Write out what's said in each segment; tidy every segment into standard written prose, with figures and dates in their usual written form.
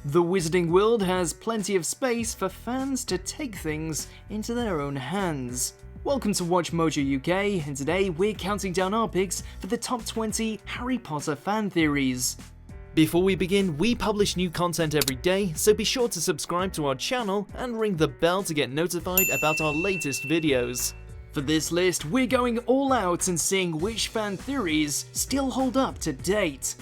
The Wizarding World has plenty of space for fans to take things into their own hands. Welcome to WatchMojo UK, and today we're counting down our picks for the top 20 Harry Potter fan theories. Before we begin, we publish new content every day, so be sure to subscribe to our channel and ring the bell to get notified about our latest videos. For this list, we're going all out and seeing which fan theories still hold up to date.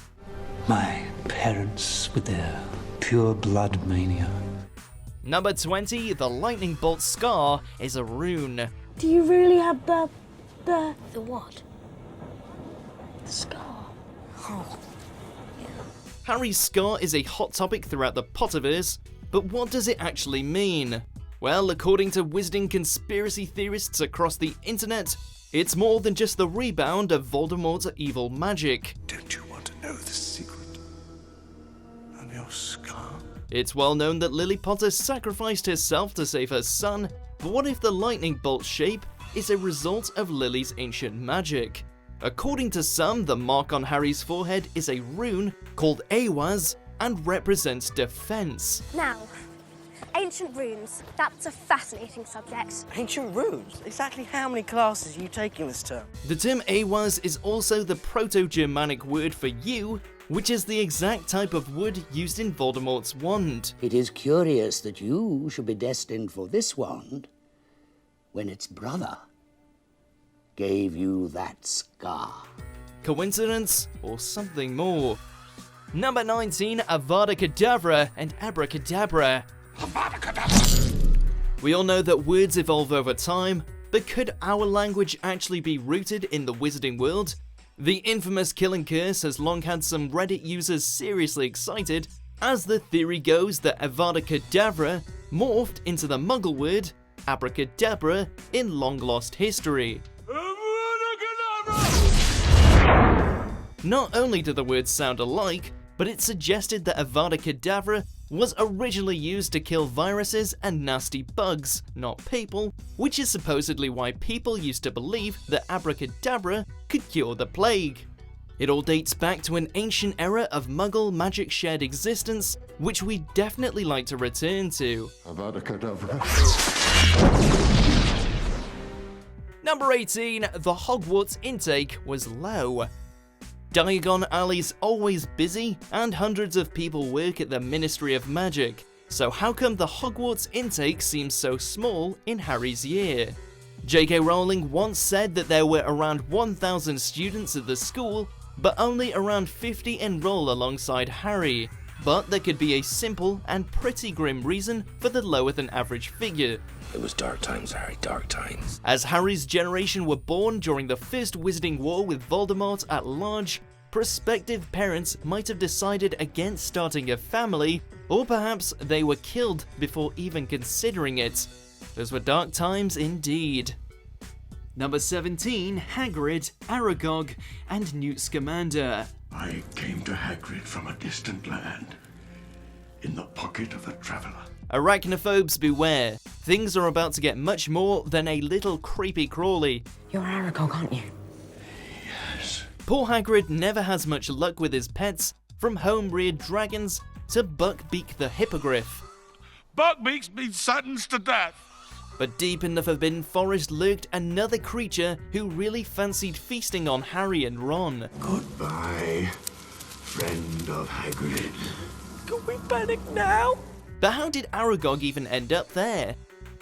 My parents with their pure blood mania. Number 20, the lightning bolt scar is a rune. Do you really have the what? The scar. Oh. Harry's scar is a hot topic throughout the Potterverse, but what does it actually mean? Well, according to Wizarding conspiracy theorists across the internet, it's more than just the rebound of Voldemort's evil magic. Don't you want to know the secret of your scar? It's well known that Lily Potter sacrificed herself to save her son, but what if the lightning bolt shape is a result of Lily's ancient magic? According to some, the mark on Harry's forehead is a rune called Awaz and represents defense. Now, ancient runes, that's a fascinating subject. Ancient runes? Exactly how many classes are you taking this term? The term Awaz is also the Proto-Germanic word for yew, which is the exact type of wood used in Voldemort's wand. It is curious that you should be destined for this wand when its brother gave you that scar. Coincidence or something more? Number 19, Avada Kedavra and Abracadabra. We all know that words evolve over time, but could our language actually be rooted in the Wizarding world? The infamous killing curse has long had some Reddit users seriously excited, as the theory goes that Avada Kedavra morphed into the Muggle word Abracadabra in long-lost history. Not only do the words sound alike, but it suggested that Avada Kedavra was originally used to kill viruses and nasty bugs, not people, which is supposedly why people used to believe that Abracadabra could cure the plague. It all dates back to an ancient era of Muggle magic shared existence, which we definitely like to return to. Avada Kedavra. Number 18, the Hogwarts intake was low. Diagon Alley's always busy, and hundreds of people work at the Ministry of Magic, so how come the Hogwarts intake seems so small in Harry's year? J.K. Rowling once said that there were around 1,000 students at the school, but only around 50 enroll alongside Harry. But there could be a simple and pretty grim reason for the lower than average figure. It was dark times, Harry, dark times. As Harry's generation were born during the First Wizarding War with Voldemort at large, prospective parents might have decided against starting a family, or perhaps they were killed before even considering it. Those were dark times indeed. Number 17, Hagrid, Aragog, and Newt Scamander. I came to Hagrid from a distant land, in the pocket of a traveller. Arachnophobes beware. Things are about to get much more than a little creepy crawly. You're Aragog, aren't you? Yes. Poor Hagrid never has much luck with his pets, from home-reared dragons to Buckbeak the Hippogriff. Buckbeak's been sentenced to death. But deep in the Forbidden Forest lurked another creature who really fancied feasting on Harry and Ron. Goodbye, friend of Hagrid. Can we panic now? But how did Aragog even end up there?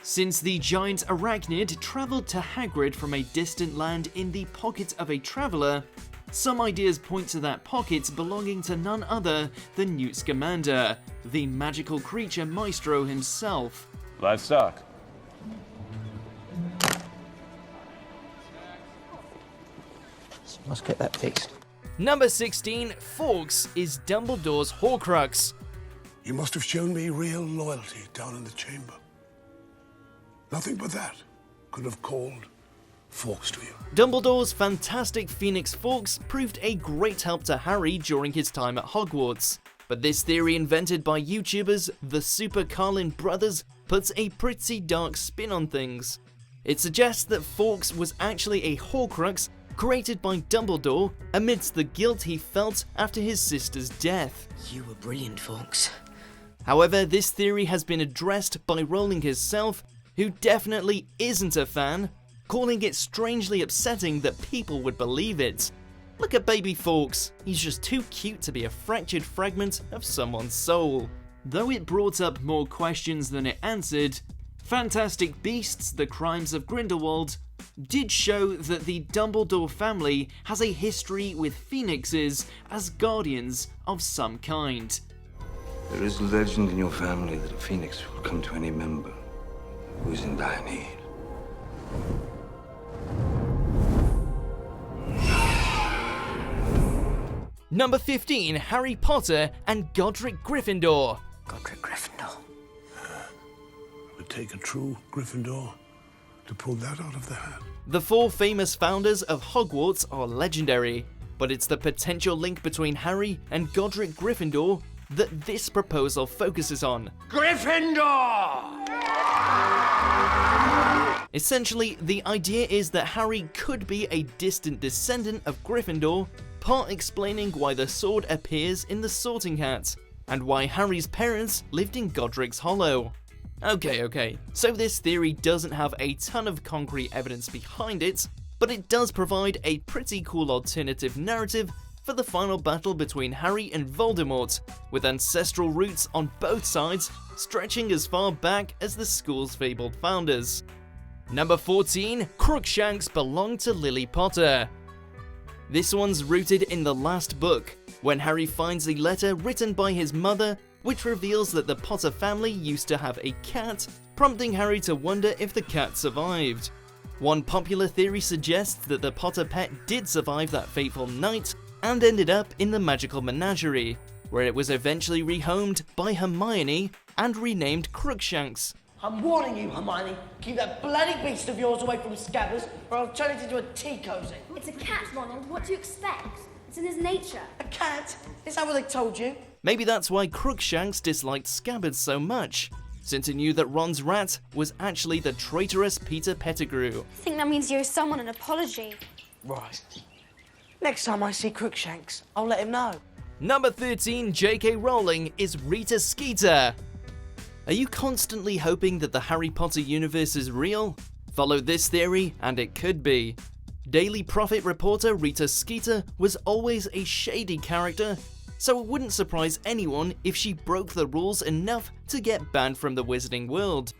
Since the giant arachnid travelled to Hagrid from a distant land in the pocket of a traveller, some ideas point to that pocket belonging to none other than Newt Scamander, the magical creature maestro himself. Livestock. Let's get that fixed. Number 16, Fawkes is Dumbledore's Horcrux. You must have shown me real loyalty down in the chamber. Nothing but that could have called Fawkes to you. Dumbledore's fantastic Phoenix Fawkes proved a great help to Harry during his time at Hogwarts. But this theory invented by YouTubers, the Super Carlin Brothers, puts a pretty dark spin on things. It suggests that Fawkes was actually a Horcrux created by Dumbledore amidst the guilt he felt after his sister's death. You were brilliant, Fawkes. However, this theory has been addressed by Rowling herself, who definitely isn't a fan, calling it strangely upsetting that people would believe it. Look at baby Fawkes, he's just too cute to be a fractured fragment of someone's soul. Though it brought up more questions than it answered, Fantastic Beasts: The Crimes of Grindelwald did show that the Dumbledore family has a history with phoenixes as guardians of some kind. There is a legend in your family that a phoenix will come to any member who is in dire need. Number 15, Harry Potter and Godric Gryffindor. Godric Gryffindor. It would take a true Gryffindor to pull that out of the hat. The 4 famous founders of Hogwarts are legendary, but it's the potential link between Harry and Godric Gryffindor that this proposal focuses on. Gryffindor! Essentially, the idea is that Harry could be a distant descendant of Gryffindor, part explaining why the sword appears in the Sorting Hat, and why Harry's parents lived in Godric's Hollow. Okay, so this theory doesn't have a ton of concrete evidence behind it, but it does provide a pretty cool alternative narrative for the final battle between Harry and Voldemort, with ancestral roots on both sides stretching as far back as the school's fabled founders. Number 14, Crookshanks belong to Lily Potter. This one's rooted in the last book, when Harry finds a letter written by his mother, which reveals that the Potter family used to have a cat, prompting Harry to wonder if the cat survived. One popular theory suggests that the Potter pet did survive that fateful night and ended up in the magical menagerie, where it was eventually rehomed by Hermione and renamed Crookshanks. I'm warning you, Hermione. Keep that bloody beast of yours away from Scabbers, or I'll turn it into a tea cosy. It's a cat, Ronald. What do you expect? It's in his nature. A cat? Is that what they told you? Maybe that's why Crookshanks disliked Scabbers so much, since he knew that Ron's rat was actually the traitorous Peter Pettigrew. I think that means you owe someone an apology. Right. Next time I see Crookshanks, I'll let him know. Number 13, J.K. Rowling is Rita Skeeter. Are you constantly hoping that the Harry Potter universe is real? Follow this theory, and it could be. Daily Prophet reporter Rita Skeeter was always a shady character, so it wouldn't surprise anyone if she broke the rules enough to get banned from the wizarding world.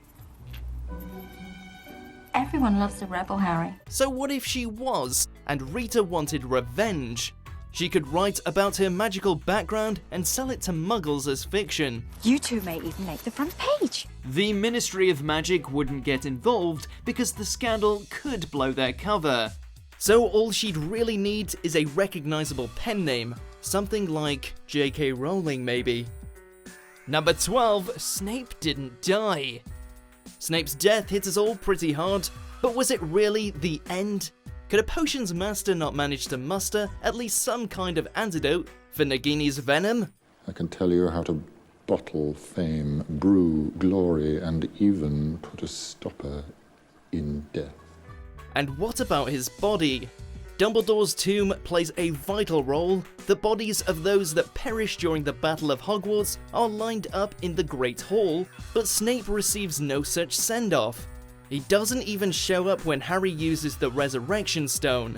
Everyone loves a rebel, Harry. So what if she was, and Rita wanted revenge? She could write about her magical background and sell it to Muggles as fiction. You two may even make the front page. The Ministry of Magic wouldn't get involved because the scandal could blow their cover. So all she'd really need is a recognizable pen name, something like J.K. Rowling maybe. Number 12, Snape didn't die. Snape's death hit us all pretty hard, but was it really the end? Could a potions master not manage to muster at least some kind of antidote for Nagini's venom? I can tell you how to bottle fame, brew glory, and even put a stopper in death. And what about his body? Dumbledore's tomb plays a vital role. The bodies of those that perished during the Battle of Hogwarts are lined up in the Great Hall, but Snape receives no such send-off. He doesn't even show up when Harry uses the Resurrection Stone.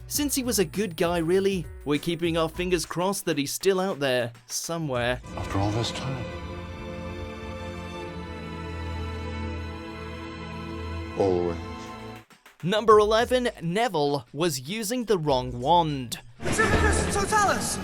Since he was a good guy really, we're keeping our fingers crossed that he's still out there, somewhere. After all this time. Always. Number 11, Neville was using the wrong wand. Civicus Totalis!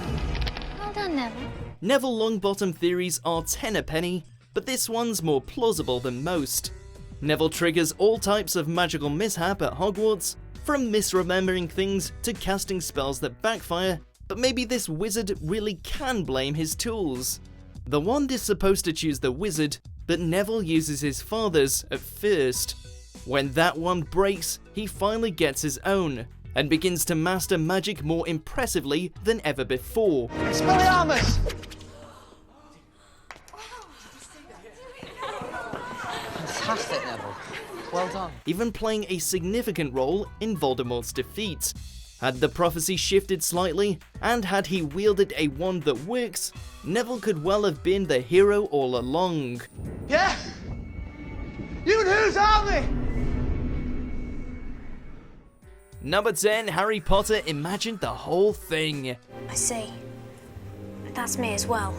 Well done, Neville. Neville Longbottom theories are 10 a penny, but this one's more plausible than most. Neville triggers all types of magical mishap at Hogwarts, from misremembering things to casting spells that backfire, but maybe this wizard really can blame his tools. The wand is supposed to choose the wizard, but Neville uses his father's at first. When that wand breaks, he finally gets his own, and begins to master magic more impressively than ever before. Expelliarmus! Fantastic, Neville. Well done. Even playing a significant role in Voldemort's defeat. Had the prophecy shifted slightly, and had he wielded a wand that works, Neville could well have been the hero all along. Yeah? You and who's are we? Number 10, Harry Potter imagined the whole thing. I see. But that's me as well.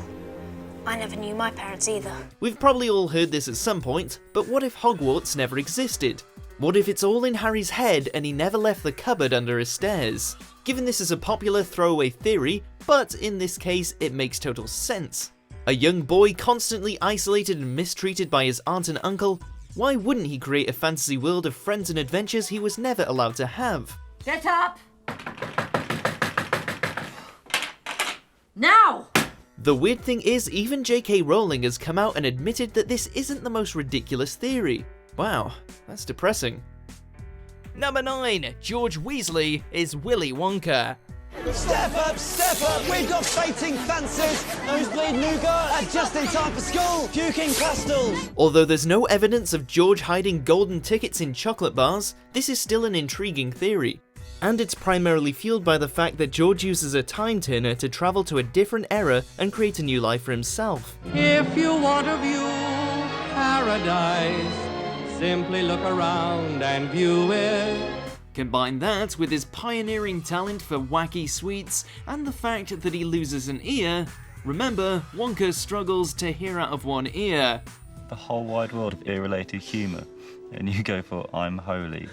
I never knew my parents either. We've probably all heard this at some point, but what if Hogwarts never existed? What if it's all in Harry's head and he never left the cupboard under his stairs? Given this is a popular throwaway theory, but in this case it makes total sense. A young boy constantly isolated and mistreated by his aunt and uncle, why wouldn't he create a fantasy world of friends and adventures he was never allowed to have? Get up! Now! The weird thing is, even J.K. Rowling has come out and admitted that this isn't the most ridiculous theory. Wow, that's depressing. Number 9, George Weasley is Willy Wonka. Step up, we've got fainting fancies, nosebleed nougat, just in time for school, puking pastels. Although there's no evidence of George hiding golden tickets in chocolate bars, this is still an intriguing theory. And it's primarily fueled by the fact that George uses a time turner to travel to a different era and create a new life for himself. If you want to view paradise, simply look around and view it. Combine that with his pioneering talent for wacky sweets and the fact that he loses an ear. Remember, Wonka struggles to hear out of one ear. The whole wide world of ear-related humour, and you go for I'm holy.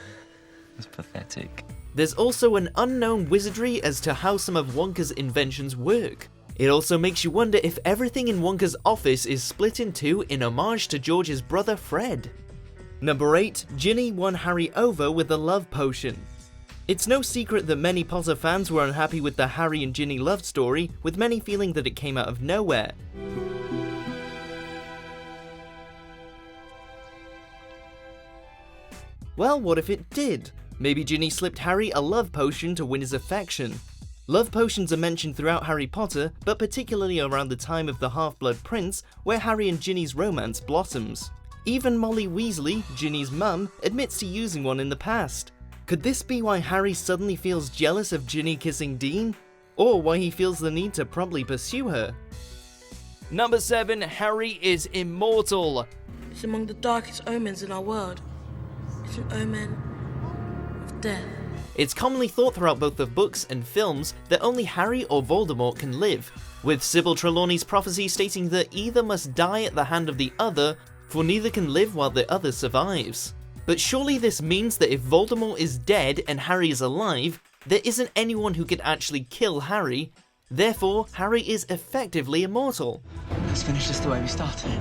It's pathetic. There's also an unknown wizardry as to how some of Wonka's inventions work. It also makes you wonder if everything in Wonka's office is split in two in homage to George's brother Fred. Number 8, Ginny won Harry over with the love potion. It's no secret that many Potter fans were unhappy with the Harry and Ginny love story, with many feeling that it came out of nowhere. Well, what if it did? Maybe Ginny slipped Harry a love potion to win his affection. Love potions are mentioned throughout Harry Potter, but particularly around the time of the Half-Blood Prince, where Harry and Ginny's romance blossoms. Even Molly Weasley, Ginny's mum, admits to using one in the past. Could this be why Harry suddenly feels jealous of Ginny kissing Dean? Or why he feels the need to promptly pursue her? Number 7, Harry is immortal. It's among the darkest omens in our world. It's an omen of death. It's commonly thought throughout both the books and films that only Harry or Voldemort can live, with Sybil Trelawney's prophecy stating that either must die at the hand of the other, for neither can live while the other survives. But surely this means that if Voldemort is dead and Harry is alive, there isn't anyone who could actually kill Harry. Therefore, Harry is effectively immortal. Let's finish this the way we started.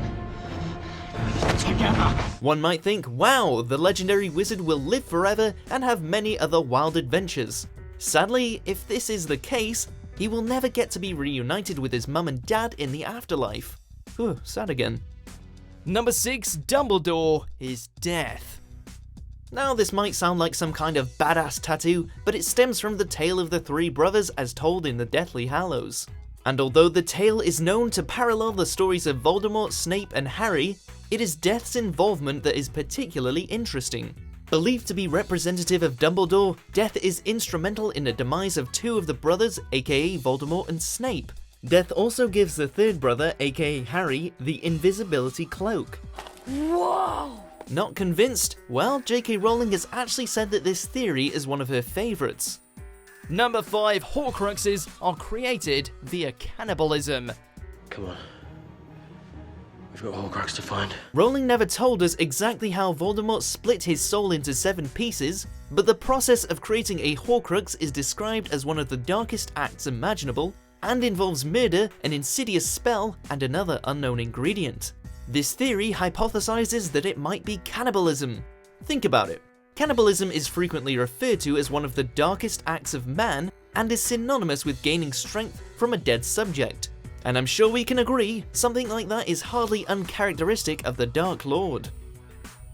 Together. One might think, wow, the legendary wizard will live forever and have many other wild adventures. Sadly, if this is the case, he will never get to be reunited with his mum and dad in the afterlife. Sad again. Number 6, Dumbledore is death. Now this might sound like some kind of badass tattoo, but it stems from the tale of the three brothers as told in the Deathly Hallows. And although the tale is known to parallel the stories of Voldemort, Snape and Harry, it is Death's involvement that is particularly interesting. Believed to be representative of Dumbledore, Death is instrumental in the demise of two of the brothers, aka Voldemort and Snape. Death also gives the third brother, aka Harry, the invisibility cloak. Whoa! Not convinced? Well, J.K. Rowling has actually said that this theory is one of her favourites. Number 5, Horcruxes are created via cannibalism. Come on. We've got Horcrux to find. Rowling never told us exactly how Voldemort split his soul into 7 pieces, but the process of creating a Horcrux is described as one of the darkest acts imaginable, and involves murder, an insidious spell, and another unknown ingredient. This theory hypothesizes that it might be cannibalism. Think about it. Cannibalism is frequently referred to as one of the darkest acts of man, and is synonymous with gaining strength from a dead subject. And I'm sure we can agree, something like that is hardly uncharacteristic of the Dark Lord.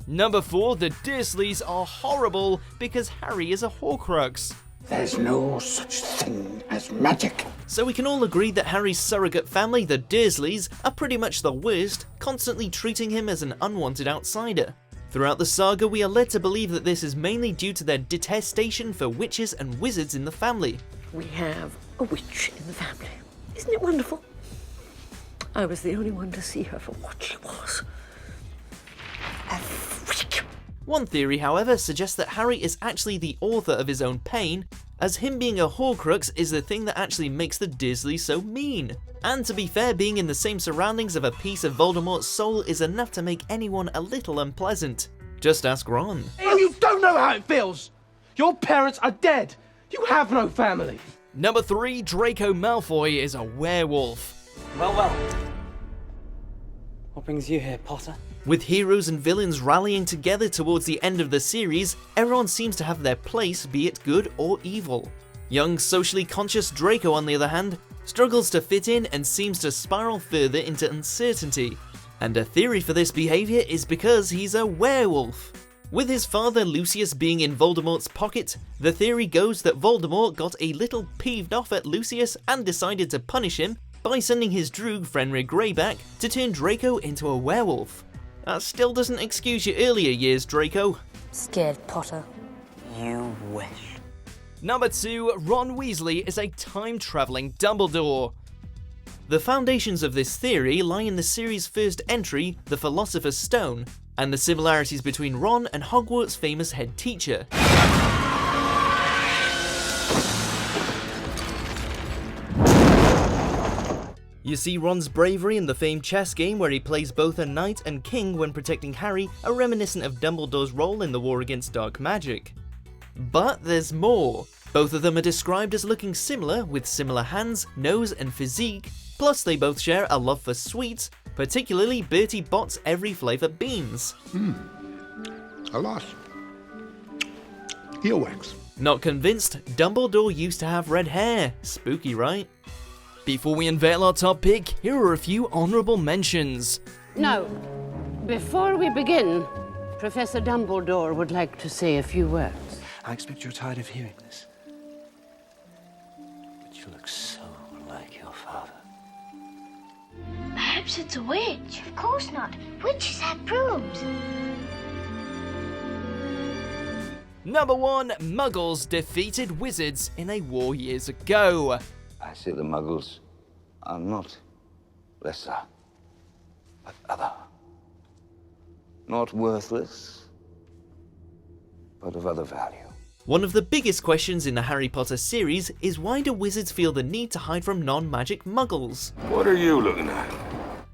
Number 4, the Dursleys are horrible because Harry is a Horcrux. There's no such thing as magic. So we can all agree that Harry's surrogate family, the Dursleys, are pretty much the worst, constantly treating him as an unwanted outsider. Throughout the saga, we are led to believe that this is mainly due to their detestation for witches and wizards in the family. We have a witch in the family. Isn't it wonderful? I was the only one to see her for what she was. A freak. One theory, however, suggests that Harry is actually the author of his own pain, as him being a Horcrux is the thing that actually makes the Dursleys so mean. And to be fair, being in the same surroundings of a piece of Voldemort's soul is enough to make anyone a little unpleasant. Just ask Ron. Oh, you don't know how it feels! Your parents are dead! You have no family! Number 3, Draco Malfoy is a werewolf. Well. What brings you here, Potter? With heroes and villains rallying together towards the end of the series, everyone seems to have their place, be it good or evil. Young, socially conscious Draco, on the other hand, struggles to fit in and seems to spiral further into uncertainty. And a theory for this behaviour is because he's a werewolf. With his father Lucius being in Voldemort's pocket, the theory goes that Voldemort got a little peeved off at Lucius and decided to punish him by sending his droog Fenrir Greyback to turn Draco into a werewolf. That still doesn't excuse your earlier years, Draco. Scared, Potter. You wish. Number 2, Ron Weasley is a time-travelling Dumbledore. The foundations of this theory lie in the series' first entry, The Philosopher's Stone, and the similarities between Ron and Hogwarts' famous head teacher. You see, Ron's bravery in the famed chess game where he plays both a knight and king when protecting Harry are reminiscent of Dumbledore's role in the war against dark magic. But there's more. Both of them are described as looking similar, with similar hands, nose and physique, plus they both share a love for sweets, particularly Bertie Bott's every flavour beans. A lot. Earwax. Not convinced? Dumbledore used to have red hair. Spooky, right? Before we unveil our top pick, here are a few honourable mentions. Now, before we begin, Professor Dumbledore would like to say a few words. I expect you're tired of hearing this. But you look so like your father. Perhaps it's a witch. Of course not. Witches have brooms. Number 1, Muggles defeated wizards in a war years ago. I say the Muggles are not lesser, but other. Not worthless, but of other value. One of the biggest questions in the Harry Potter series is why do wizards feel the need to hide from non-magic Muggles? What are you looking at?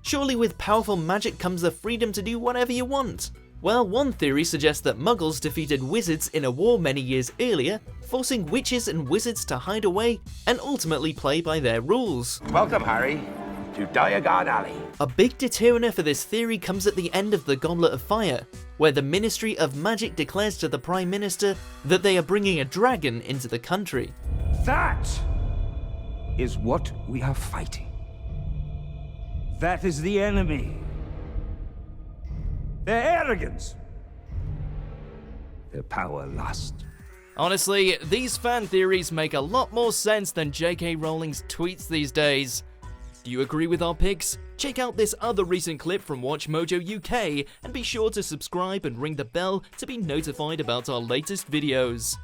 Surely with powerful magic comes the freedom to do whatever you want. Well, one theory suggests that Muggles defeated wizards in a war many years earlier, forcing witches and wizards to hide away and ultimately play by their rules. Welcome, Harry, to Diagon Alley. A big deterrent for this theory comes at the end of the Goblet of Fire, where the Ministry of Magic declares to the Prime Minister that they are bringing a dragon into the country. That is what we are fighting. That is the enemy. Their arrogance. Their power lust. Honestly, these fan theories make a lot more sense than J.K. Rowling's tweets these days. Do you agree with our picks? Check out this other recent clip from WatchMojo UK and be sure to subscribe and ring the bell to be notified about our latest videos.